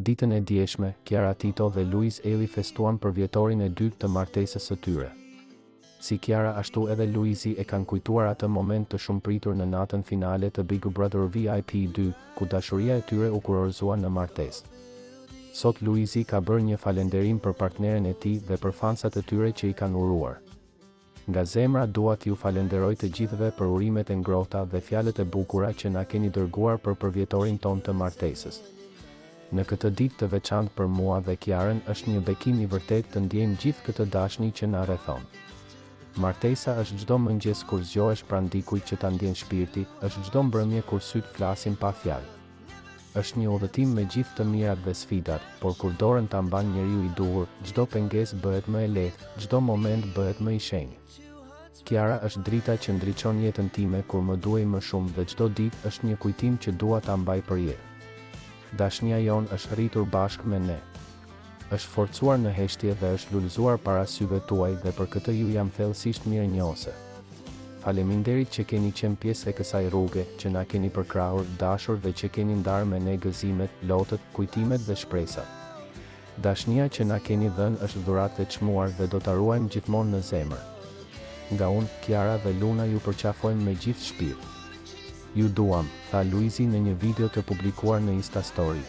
Ditën e djeshme, Kiara Tito dhe Luis Eli festuan për vjetorin e dytë të martesës së tyre. Si Kiara ashtu edhe Luisi e kanë kujtuar atë moment të shumëpritur në natën finale të Big Brother VIP 2, ku dashuria e tyre u kurorëzua në martesë. Sot Luisi ka bërë një falënderim për partneren e tij dhe për fansat e tyre që i kanë uruar. Nga zemra dua t'ju falenderoj të gjithëve për urimet e ngrohta dhe fjalët e bukura që na keni dërguar për përvjetorin ton të martesës. Në këtë ditë të veçantë për mua dhe Kiarën është një bekim i vërtet të ndjejmë gjithë këtë dashni që na rrethon. Martesa është çdo mëngjes kur zgjohesh pranë dikujt që ta ndjen shpirti, është çdo mbrëmje kur syt flasin pa fjalë. Është një udhëtim me gjithë të mirat dhe sfidat, por kur dorën ta mban njeriu i duhur, çdo pengesë bëhet më e lehtë, çdo moment bëhet më i shenjtë. Kiara është drita që ndriçon jetën time kur më duhej më shumë dhe çdo ditë është një kujtim që dua ta mbaj për jetë. Dashnia jon është rritur bashkë me ne. Është forcuar në heshtje dhe është lullzuar para syve tuaj dhe për këtë ju jam thellësisht mirënjohëse. Faleminderit që keni qenë pjesë e kësaj rruge, që na keni përkrahur, dashur dhe që keni ndarë me ne gëzimet, lotët, kujtimet dhe shpresat. Dashnia që na keni dhënë është dhuratë e çmuar dhe do ta ruajmë gjithmonë në zemër. Nga unë, Kiara dhe Luna ju përqafojmë me gjithë shpirt. Ju duam, tha Luisi në një video të publikuar në Insta Story.